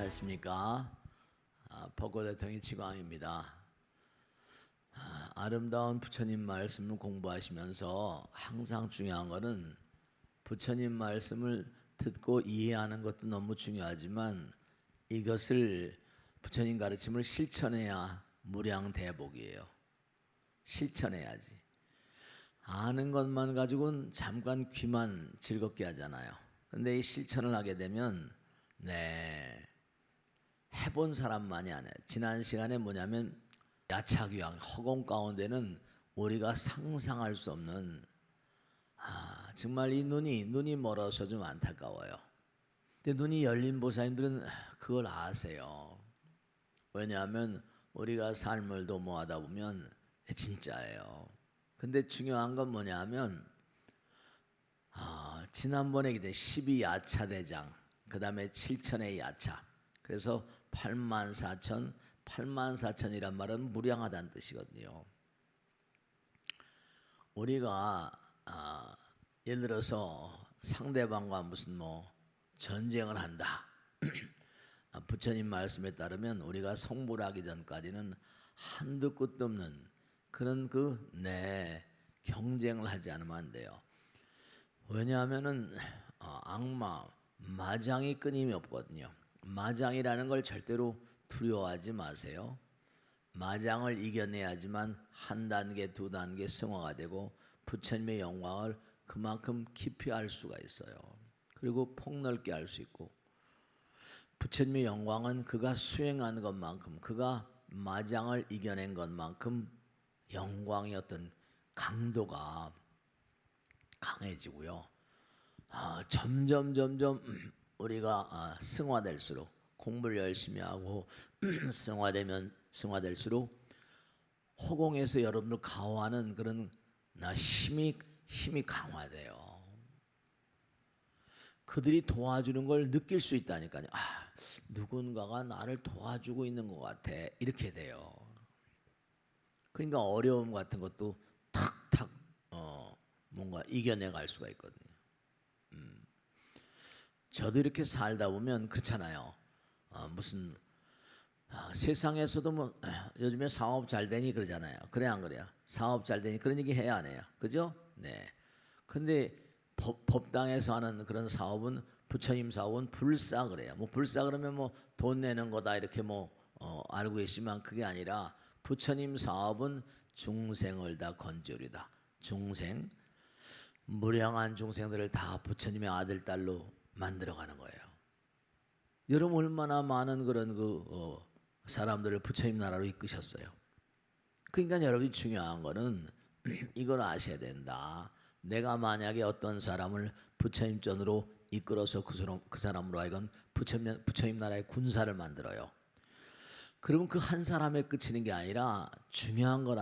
안녕하십니까. 벚꽃 대통령 지광입니다. 아름다운 부처님 말씀을 공부하시면서 항상 중요한 것은 부처님 말씀을 듣고 이해하는 것도 너무 중요하지만 이것을 부처님 가르침을 실천해야 무량대복이에요. 실천해야지. 아는 것만 가지고는 잠깐 귀만 즐겁게 하잖아요. 근데 이 실천을 하게 되면 해본 사람만이 안 해요. 지난 시간에 뭐냐면 야착유양 허공 가운데는 우리가 상상할 수 없는 정말 이 눈이 멀어서 좀 안타까워요. 근데 눈이 열린 보살님들은 그걸 아세요. 왜냐하면 우리가 삶을 도모하다 보면 진짜예요. 근데 중요한 건 뭐냐면 지난번에 이제 12야차대장 그 다음에 7천의 야차 그래서 84,000이란 말은 무량하다는 뜻이거든요. 우리가 예를 들어서 상대방과 무슨 전쟁을 한다. 부처님 말씀에 따르면 우리가 성불 하기 전까지는 한도 끝도 없는 그런 경쟁을 하지 않으면 안 돼요. 왜냐하면은 악마, 마장이 끊임이 없거든요. 마장이라는 걸 절대로 두려워하지 마세요. 마장을 이겨내야지만 한 단계, 두 단계 승화가 되고 부처님의 영광을 그만큼 깊이 알 수가 있어요. 그리고 폭넓게 알 수 있고 부처님의 영광은 그가 수행한 것만큼 그가 마장을 이겨낸 것만큼 영광의 어떤 강도가 강해지고요. 점점 우리가 승화될수록 공부를 열심히 하고 승화될수록 허공에서 여러분들 가호하는 그런 힘이 강화돼요. 그들이 도와주는 걸 느낄 수 있다니까요. 누군가가 나를 도와주고 있는 것 같아. 이렇게 돼요. 그러니까 어려움 같은 것도 탁탁 뭔가 이겨내갈 수가 있거든요. 저도 이렇게 살다 보면 그렇잖아요. 무슨 세상에서도 요즘에 사업 잘 되니 그러잖아요. 그래 안 그래요? 사업 잘 되니 그런 얘기 해야 안 해요? 그죠? 네. 근데 법당에서 하는 그런 사업은 부처님 사업은 불사 그래요. 불사 그러면 돈 내는 거다 이렇게 알고 계시지만 그게 아니라 부처님 사업은 중생을 다 건져리다. 중생 무량한 중생들을 다 부처님의 아들 딸로 만들어가는 거예요. 여러분 얼마나 많은 그런 사람들을 부처님 나라로 이끄셨어요. 그러니까 여러분이 중요한 거는 이걸 아셔야 된다. 내가 만약에 어떤 사람을 부처님 전으로 이끌어서 그 사람으로 하여금 부처님 나라의 군사를 만들어요. 그러면 그 한 사람에 그치는 게 아니라 중요한 걸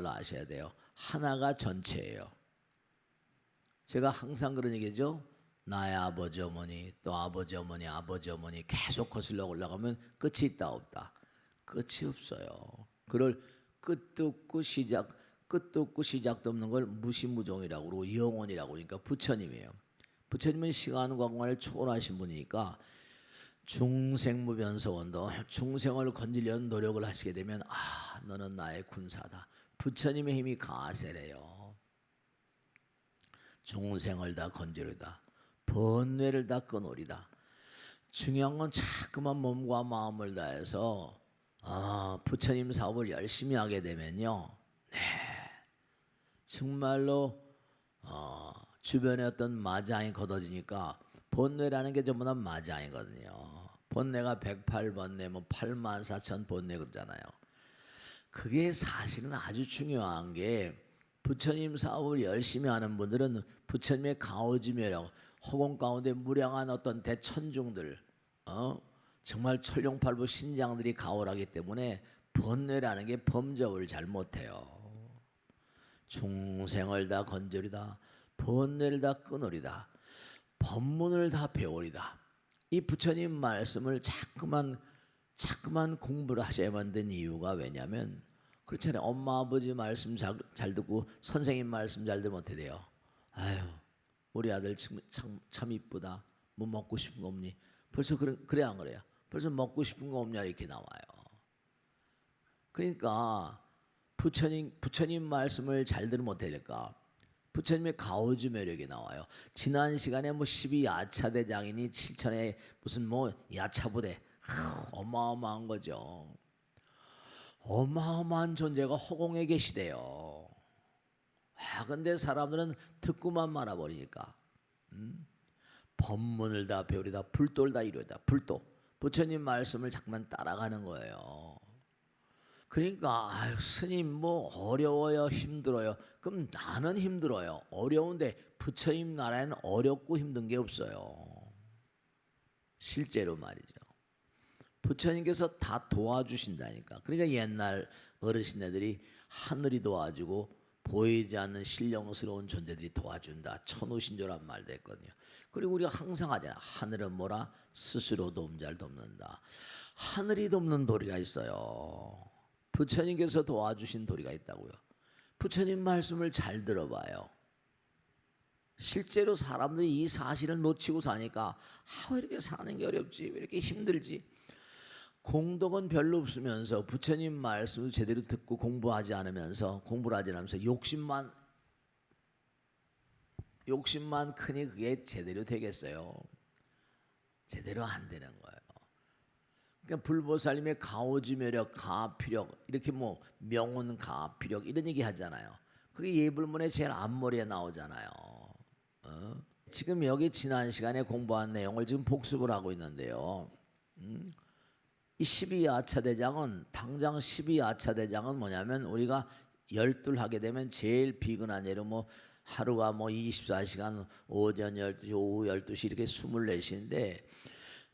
아셔야 돼요. 하나가 전체예요. 제가 항상 그런 얘기죠. 나의 아버지 어머니 또 아버지 어머니 계속 거슬러 올라가면 끝이 있다 없다. 끝이 없어요. 그걸 끝도 없고 시작도 없는 걸 무시무종이라고 그러고 영원이라고 그러니까 부처님이에요. 부처님은 시간과 공간을 초월하신 분이니까 중생무변소원도 중생을 건지려는 노력을 하시게 되면 너는 나의 군사다. 부처님의 힘이 가세래요. 중생을 다 건지려다. 번뇌를 다 끊으리다. 중요한 건 자꾸만 몸과 마음을 다해서 부처님 사업을 열심히 하게 되면요. 정말로 주변에 어떤 마장이 걷어지니까 번뇌라는 게 전부 다 마장이거든요. 번뇌가 108번뇌, 84,000번뇌 그러잖아요. 그게 사실은 아주 중요한 게 부처님 사업을 열심히 하는 분들은 부처님의 가오지매력, 허공 가운데 무량한 어떤 대천중들, 정말 천룡팔부 신장들이 가오라기 때문에 번뇌라는 게 범접을 잘 못해요. 중생을 다 건져리다, 번뇌를 다 끊으리다, 법문을 다 배우리다. 이 부처님 말씀을 자꾸만 공부를 하셔야만 된 이유가 왜냐면 그렇잖아요. 엄마 아버지 말씀 잘 듣고 선생님 말씀 잘 들으면 어떻게 돼요? 우리 아들 참 이쁘다. 뭐 먹고 싶은 거 없니? 벌써 그래 안 그래요? 벌써 먹고 싶은 거 없냐 이렇게 나와요. 그러니까 부처님 말씀을 잘 들으면 어떻게 될까? 부처님의 가오주 매력이 나와요. 지난 시간에 뭐 12야차대장이니 7천의 무슨 뭐 야차부대 어마어마한 거죠. 어마어마한 존재가 허공에 계시대요. 근데 사람들은 듣고만 말아버리니까 법문을 다 배우리다 불도를 이루다. 불도 부처님 말씀을 자꾸만 따라가는 거예요. 그러니까 스님 뭐 어려워요 힘들어요. 그럼 나는 힘들어요. 어려운데 부처님 나라에는 어렵고 힘든 게 없어요. 실제로 말이죠. 부처님께서 다 도와주신다니까. 그러니까 옛날 어르신네들이 하늘이 도와주고 보이지 않는 신령스러운 존재들이 도와준다. 천우신조란 말도 했거든요. 그리고 우리가 항상 하잖아. 하늘은 뭐라? 스스로 돕자를 돕는다. 하늘이 돕는 도리가 있어요. 부처님께서 도와주신 도리가 있다고요. 부처님 말씀을 잘 들어봐요. 실제로 사람들이 이 사실을 놓치고 사니까 왜 이렇게 사는 게 어렵지? 왜 이렇게 힘들지? 공덕은 별로 없으면서 부처님 말씀을 제대로 듣고 공부하지 않으면서 욕심만 크니 그게 제대로 되겠어요? 제대로 안 되는 거예요. 그러니까 불보살님의 가오지매력, 가피력 이렇게 뭐 명운 가피력 이런 얘기 하잖아요. 그게 예불문의 제일 앞머리에 나오잖아요. 지금 여기 지난 시간에 공부한 내용을 지금 복습을 하고 있는데요. 이 12야차대장은 당장 12야차대장은 뭐냐면 우리가 열둘 하게 되면 제일 비근한 예로 뭐 하루가 뭐 24시간 오전 12시 오후 12시 이렇게 24시인데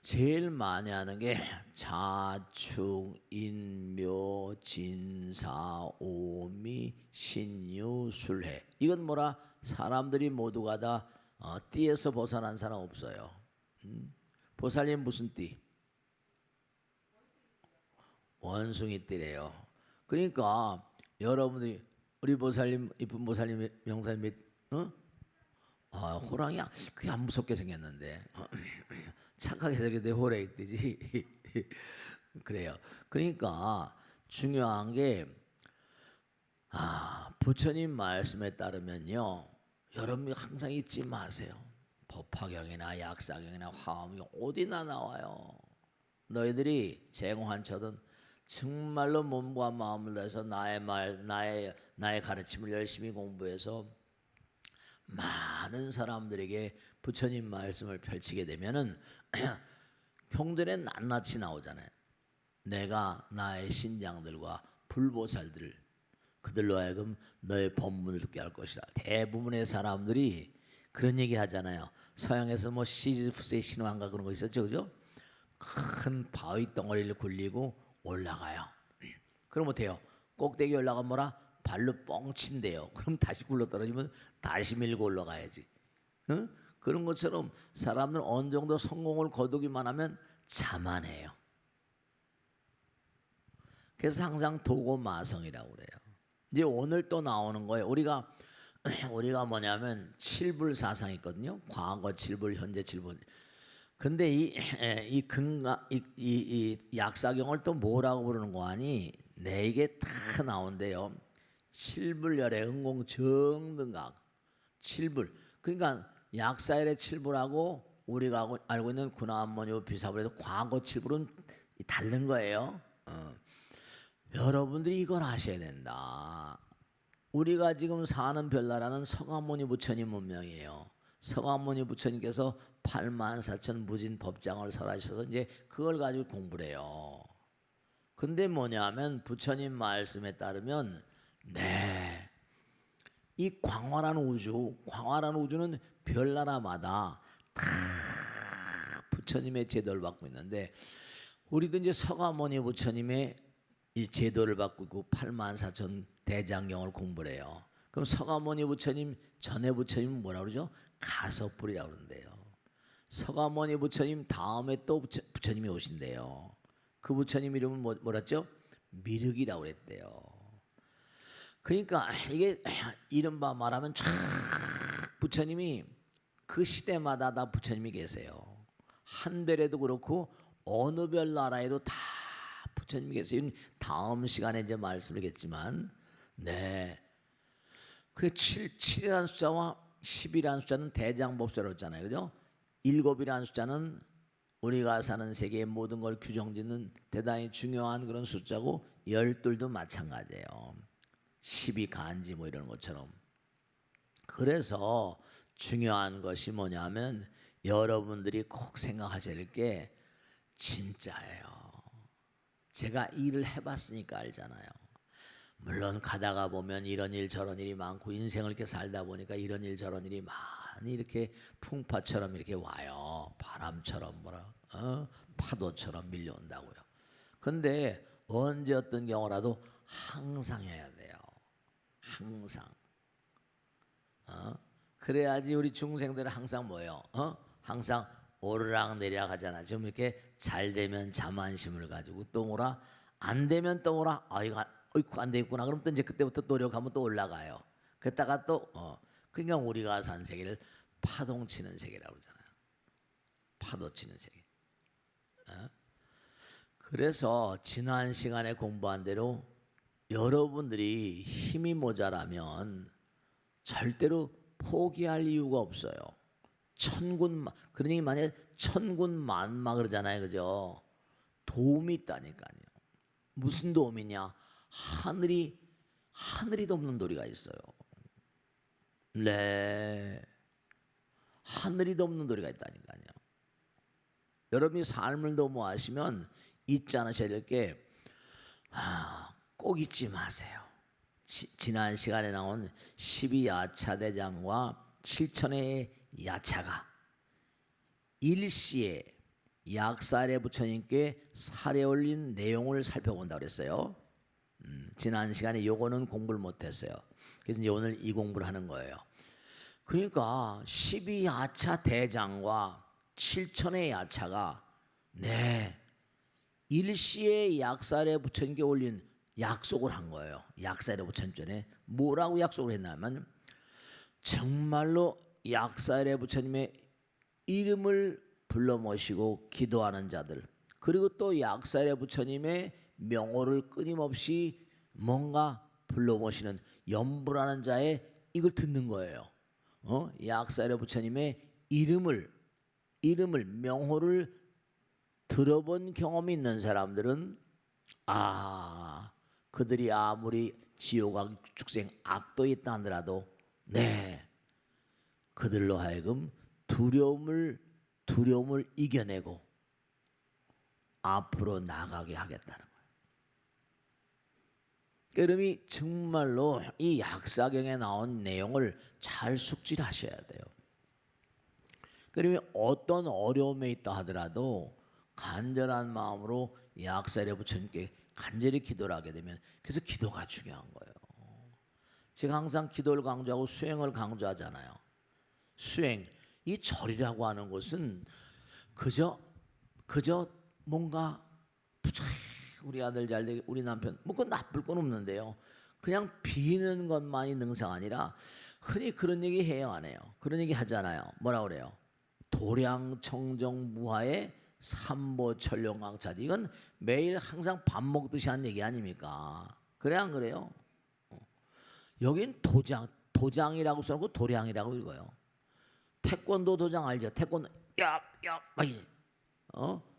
제일 많이 하는 게 자축, 인묘, 진사, 오미, 신유, 술해. 이건 뭐라? 사람들이 모두가 다 띠에서 벗어난 사람 없어요. 보살님 무슨 띠? 원숭이 띠래요. 그러니까 여러분들이 우리 보살님 이쁜 보살님 명사님 호랑이야? 그게 안 무섭게 생겼는데 착하게 생겼는데 호랑이 띠지. 그래요. 그러니까 중요한 게 부처님 말씀에 따르면요. 여러분이 항상 잊지 마세요. 법화경이나 약사경이나 화엄경 어디나 나와요. 너희들이 쟁환처든 정말로 몸과 마음을 다해서 나의 가르침을 열심히 공부해서 많은 사람들에게 부처님 말씀을 펼치게 되면은 경전에 낱낱이 나오잖아요. 내가 나의 신장들과 불보살들을 그들로 하여금 너의 법문을 듣게 할 것이다. 대부분의 사람들이 그런 얘기 하잖아요. 서양에서 뭐 시지프스의 신화인가 그런 거 있었죠, 그죠? 큰 바위 덩어리를 굴리고 올라가요. 그럼 어때요? 꼭대기 올라가면 뭐라? 발로 뻥 친대요. 그럼 다시 굴러 떨어지면 다시 밀고 올라가야지. 응? 그런 것처럼 사람들은 어느 정도 성공을 거두기만 하면 자만해요. 그래서 항상 도고마성이라고 그래요. 이제 오늘 또 나오는 거예요. 우리가 뭐냐면 칠불사상이 있거든요. 과거 칠불, 현재 칠불. 근데 이 약사경을 또 뭐라고 부르는 거 아니? 네 개 다 나온대요. 칠불열애, 응공정등각, 칠불. 그러니까 약사열의 칠불하고 우리가 알고 있는 군화암모니오 비사불에서 과거 칠불은 다른 거예요. 여러분들이 이걸 아셔야 된다. 우리가 지금 사는 별나라는 서가모니 부처님 문명이에요. 서가모니 부처님께서 84,000 무진 법장을 설하셔서 이제 그걸 가지고 공부를 해요. 근데 뭐냐면 부처님 말씀에 따르면 이 광활한 우주는 별나라마다 다 부처님의 제도를 받고 있는데 우리도 이제 서가모니 부처님의 이 제도를 받고 있고 84,000 대장경을 공부를 해요. 그럼 서가모니 부처님 전에 부처님은 뭐라 그러죠? 가섭불이라고 그러는데요. 서가모니 부처님 다음에 또 부처님이 오신대요. 그 부처님 이름은 뭐랬죠? 미륵이라고 그랬대요. 그러니까 이게 이른바 말하면 쫙 부처님이 그 시대마다 다 부처님이 계세요. 한별에도 그렇고 어느 별 나라에도 다 부처님이 계세요. 다음 시간에 이제 말씀드리겠지만, 네, 그 7이라는 숫자와 10이라는 숫자는 대장법서로 했잖아요, 그죠? 7이라는 숫자는 우리가 사는 세계의 모든 걸 규정짓는 대단히 중요한 그런 숫자고, 12도 마찬가지예요. 10이 간지 뭐 이런 것처럼. 그래서 중요한 것이 뭐냐면 여러분들이 꼭 생각하셔야 될 게 진짜예요. 제가 일을 해봤으니까 알잖아요. 물론 가다가 보면 이런 일 저런 일이 많고 인생을 이렇게 살다 보니까 이런 일 저런 일이 많이 이렇게 풍파처럼 이렇게 와요. 바람처럼 파도처럼 밀려온다고요. 근데 언제 어떤 경우라도 항상 해야 돼요. 항상. 그래야지 우리 중생들은 항상 뭐예요? 항상 오르락 내리락 하잖아. 지금 이렇게 잘 되면 자만심을 가지고 또 뭐라 안 되면 또 뭐라 어이구 안 되겠구나. 그럼 또 이제 그때부터 노력하면 또 올라가요. 그랬다가 또 그러니까 우리가 산 세계를 파동치는 세계라고 그러잖아요. 파도치는 세계. 그래서 지난 시간에 공부한 대로 여러분들이 힘이 모자라면 절대로 포기할 이유가 없어요. 그러니 만약에 천군만마 그러잖아요, 그죠? 도움이 있다니까요. 무슨 도움이냐? 하늘이 돕는 도리가 있어요. 네, 하늘이 돕는 도리가 있다니까요. 여러분이 삶을 도모하시면 잊지 않으셔야 될 게 꼭 잊지 마세요. 지난 시간에 나온 12야차대장과 7천의 야차가 일시에 약살의 부처님께 살에 올린 내용을 살펴본다고 그랬어요. 지난 시간에 요거는 공부를 못했어요. 그래서 이제 오늘 이 공부를 하는 거예요. 그러니까 12야차 대장과 7천의 야차가 일시에 약살의 부처님께 올린 약속을 한 거예요. 약살의 부처님 전에 뭐라고 약속을 했냐면 정말로 약살의 부처님의 이름을 불러 모시고 기도하는 자들, 그리고 또 약살의 부처님의 명호를 끊임없이 뭔가 불러 모시는 염불하는 자의 이걸 듣는 거예요. 약살의 부처님의 이름을 명호를 들어본 경험이 있는 사람들은 그들이 아무리 지옥 축생 악도 있다 하더라도 그들로 하여금 두려움을 이겨내고 앞으로 나가게 하겠다는 거예요. 여러분이 정말로 이 약사경에 나온 내용을 잘 숙지하셔야 돼요. 그러면 어떤 어려움에 있다 하더라도 간절한 마음으로 약살의 부처님께 간절히 기도를 하게 되면, 그래서 기도가 중요한 거예요. 제가 항상 기도를 강조하고 수행을 강조하잖아요. 수행, 이 절이라고 하는 것은 그저 뭔가 우리 아들 잘 되게, 우리 남편 뭐 그 나쁠 건 없는데요. 그냥 비는 것만이 능사가 아니라 흔히 그런 얘기 해요, 안 해요? 그런 얘기 하잖아요. 뭐라 그래요? 도량청정무화의 삼보천룡강차디. 이건 매일 항상 밥 먹듯이 하는 얘기 아닙니까? 그래 안 그래요? 여긴 도장이라고 써놓고 도량이라고 읽어요. 태권도 도장 알죠? 태권도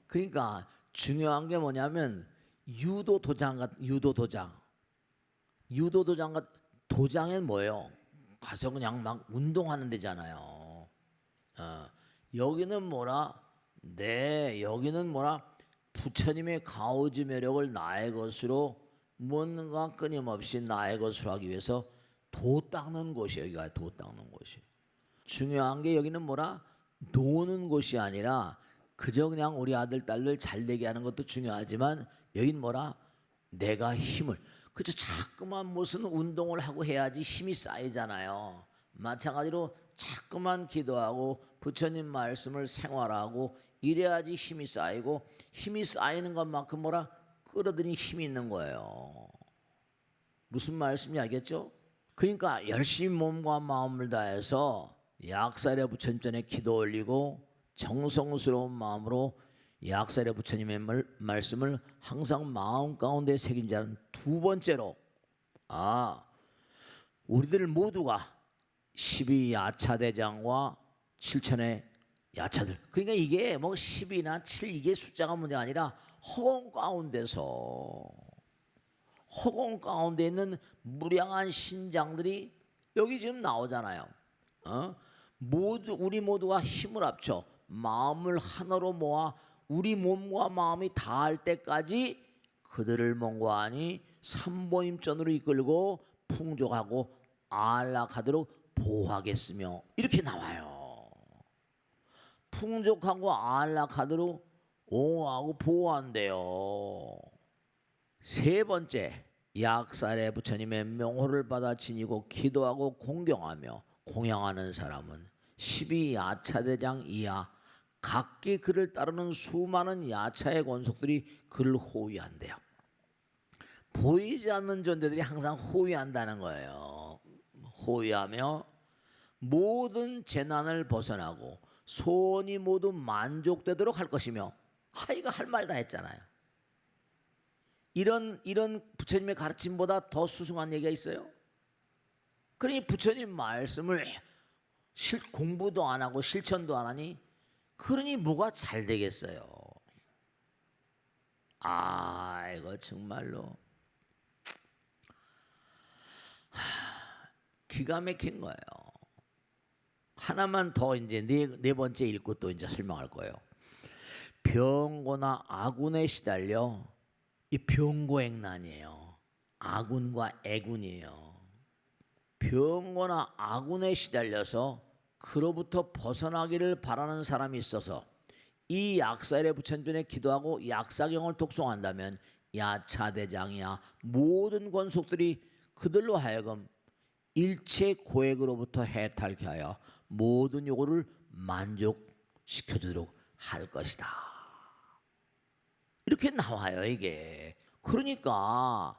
그러니까 중요한 게 뭐냐면 유도 도장 도장엔 뭐예요? 가서 그냥 막 운동하는 데잖아요. 여기는 뭐라? 여기는 뭐라? 부처님의 가오지 매력을 나의 것으로 뭔가 끊임없이 나의 것으로 하기 위해서 도 닦는 곳이에요. 여기가 도 닦는 곳이. 중요한 게 여기는 뭐라? 노는 곳이 아니라 그저 그냥 우리 아들 딸들 잘 되게 하는 것도 중요하지만 여긴 뭐라? 내가 힘을, 그저 자꾸만 무슨 운동을 하고 해야지 힘이 쌓이잖아요. 마찬가지로 자꾸만 기도하고 부처님 말씀을 생활하고 이래야지 힘이 쌓이고, 힘이 쌓이는 것만큼 뭐라? 끌어들이는 힘이 있는 거예요. 무슨 말씀인지 알겠죠? 그러니까 열심히 몸과 마음을 다해서 약살의 부처님 전에 기도 올리고 정성스러운 마음으로 약살의 부처님의 말씀을 항상 마음 가운데 새긴 자는 두 번째로 우리들 모두가 12야차대장과 7천의 야차들, 그러니까 이게 뭐 10이나 7 이게 숫자가 문제가 아니라 허공 가운데 있는 무량한 신장들이 여기 지금 나오잖아요. 우리 모두가 힘을 합쳐 마음을 하나로 모아 우리 몸과 마음이 닿을 때까지 그들을 몽고하니 삼보임전으로 이끌고 풍족하고 안락하도록 보호하겠으며 이렇게 나와요. 풍족하고 안락하도록 옹호하고 보호한대요. 세 번째, 약살의 부처님의 명호를 받아 지니고 기도하고 공경하며 공양하는 사람은 12야차대장 이하 각기 그를 따르는 수많은 야차의 권속들이 그를 호위한대요. 보이지 않는 존재들이 항상 호위한다는 거예요. 호위하며 모든 재난을 벗어나고 소원이 모두 만족되도록 할 것이며, 이거 할 말 다 했잖아요. 이런 부처님의 가르침보다 더 수승한 얘기가 있어요? 그러니 부처님 말씀을 공부도 안 하고 실천도 안 하니 그러니 뭐가 잘 되겠어요? 이거 정말로 기가 막힌 거예요. 하나만 더 이제 네 번째 읽고 또 이제 설명할 거예요. 병고나 아군에 시달려, 이 병고액난이에요. 아군과 애군이에요. 병고나 아군에 시달려서 그로부터 벗어나기를 바라는 사람이 있어서 이 약살의 부처님에 기도하고 약사경을 독송한다면 야차대장이야 모든 권속들이 그들로 하여금 일체 고액으로부터 해탈케 하여 모든 요구를 만족시켜주도록 할 것이다. 이렇게 나와요 이게. 그러니까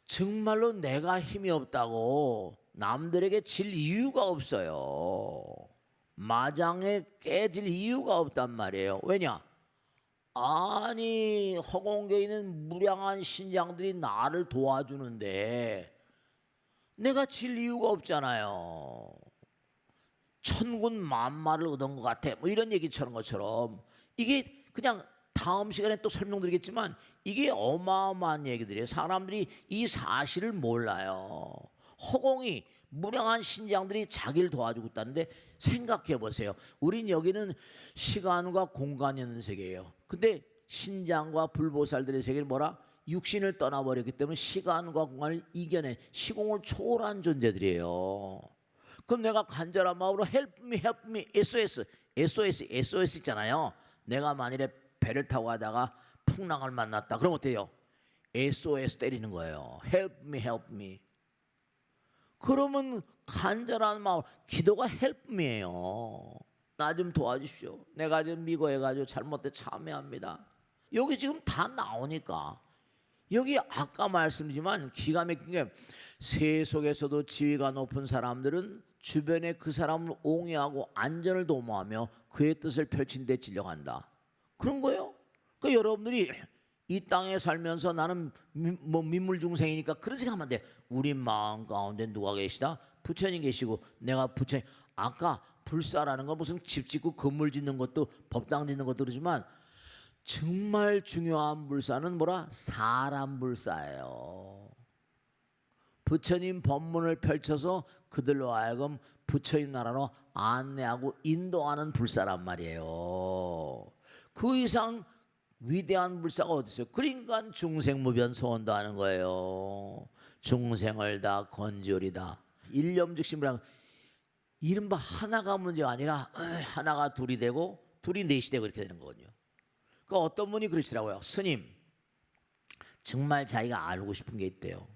정말로 내가 힘이 없다고 남들에게 질 이유가 없어요. 마장에 깨질 이유가 없단 말이에요. 왜냐? 아니 허공계에 있는 무량한 신장들이 나를 도와주는데 내가 질 이유가 없잖아요. 천군 만마를 얻은 것 같아, 뭐 이런 얘기처럼 것처럼 이게 그냥 다음 시간에 또 설명드리겠지만 이게 어마어마한 얘기들이에요. 사람들이 이 사실을 몰라요. 허공이 무량한 신장들이 자기를 도와주고 있다는데 생각해 보세요. 우린 여기는 시간과 공간이 있는 세계예요. 근데 신장과 불보살들의 세계는 뭐라? 육신을 떠나버렸기 때문에 시간과 공간을 이겨낸 시공을 초월한 존재들이에요. 그럼 내가 간절한 마음으로 help me, SOS 있잖아요. 내가 만일에 배를 타고 가다가 풍랑을 만났다. 그럼 어때요? SOS 때리는 거예요. help me. 그러면 간절한 마음, 기도가 help me예요. 나 좀 도와주십시오. 내가 좀 미고해가지고 잘못돼 참회합니다. 여기 지금 다 나오니까. 여기 아까 말씀드리지만 기가 막힌 게 세속에서도 지위가 높은 사람들은 주변에 그 사람을 옹호하고 안전을 도모하며 그의 뜻을 펼친 데 진력한다. 그런 거예요. 그러니까 여러분들이 이 땅에 살면서 나는 민물 중생이니까 그런 생각하면 안 돼. 우리 마음 가운데 누가 계시다? 부처님 계시고 내가 부처님. 아까 불사라는 건 무슨 집 짓고 건물 짓는 것도 법당 짓는 것도 그러지만 정말 중요한 불사는 뭐라? 사람 불사예요. 부처님 법문을 펼쳐서 그들로 하여금 부처님 나라로 안내하고 인도하는 불사란 말이에요. 그 이상 위대한 불사가 어디 있어요? 그러니까 중생무변 소원도 하는 거예요. 중생을 다 건지오리다. 일념즉심이란 이른바 하나가 문제가 아니라 하나가 둘이 되고 둘이 넷이 되고 이렇게 되는 거거든요. 그러니까 어떤 분이 그러시더라고요. 스님, 정말 자기가 알고 싶은 게 있대요.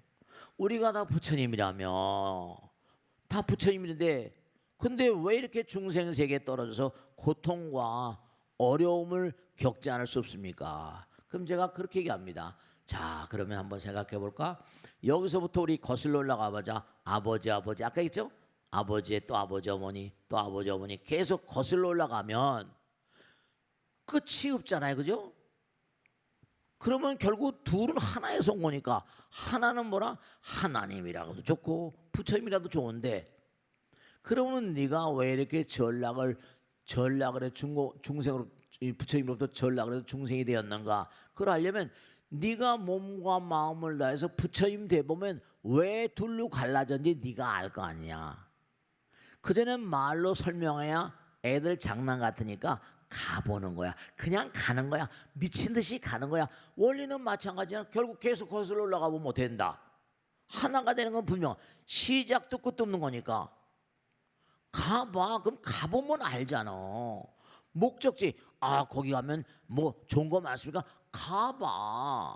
우리가 다 부처님이라며, 다 부처님인데 근데 왜 이렇게 중생세계에 떨어져서 고통과 어려움을 겪지 않을 수 없습니까? 그럼 제가 그렇게 얘기합니다. 자, 그러면 한번 생각해 볼까? 여기서부터 우리 거슬러 올라가 보자. 아버지 아까 있죠? 아버지의 또 아버지 어머니 또 아버지 어머니 계속 거슬러 올라가면 끝이 없잖아요, 그죠? 그러면 결국 둘은 하나의 성고니까 하나는 뭐라? 하나님이라고도 좋고 부처님이라도 좋은데 그러면 네가 왜 이렇게 전락을 해 중생으로 부처님으로부터 전락을 해서 중생이 되었는가? 그걸 알려면 네가 몸과 마음을 다해서 부처님 돼 보면 왜 둘로 갈라졌는지 네가 알 거 아니야. 그전엔 말로 설명해야 애들 장난 같으니까 가보는 거야. 그냥 가는 거야. 미친 듯이 가는 거야. 원리는 마찬가지야. 결국 계속 거슬러 올라가 보면 못 된다. 하나가 되는 건 분명. 시작도 끝도 없는 거니까. 가봐. 그럼 가보면 알잖아. 목적지. 아 거기 가면 뭐 좋은 거 많습니까? 가봐.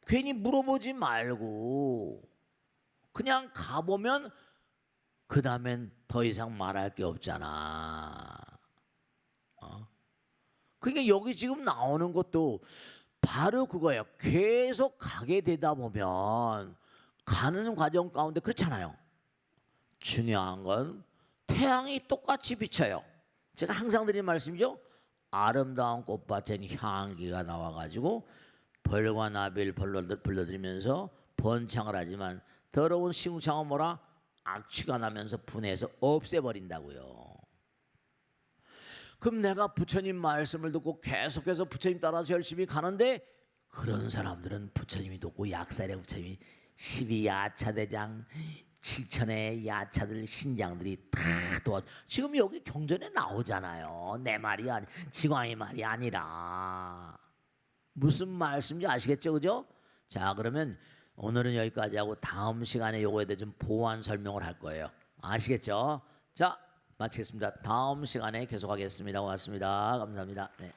괜히 물어보지 말고 그냥 가보면 그 다음엔 더 이상 말할 게 없잖아. 그러니까 여기 지금 나오는 것도 바로 그거예요. 계속 가게 되다 보면 가는 과정 가운데 그렇잖아요. 중요한 건 태양이 똑같이 비쳐요. 제가 항상 드리는 말씀이죠. 아름다운 꽃밭엔 향기가 나와가지고 벌과 나비를 불러들이면서 번창을 하지만 더러운 시궁창은 뭐라? 악취가 나면서 분해해서 없애버린다고요. 그럼 내가 부처님 말씀을 듣고 계속해서 부처님 따라서 열심히 가는데 그런 사람들은 부처님이 돕고 약살의 부처님이 12야차대장 7천의 야차들 신장들이 다 도와. 지금 여기 경전에 나오잖아요. 내 말이 아니 지광의 말이 아니라 무슨 말씀인지 아시겠죠, 그죠? 자 그러면 오늘은 여기까지 하고 다음 시간에 요거에 대해 좀 보완 설명을 할 거예요. 아시겠죠? 자 마치겠습니다. 다음 시간에 계속하겠습니다. 고맙습니다. 감사합니다. 네.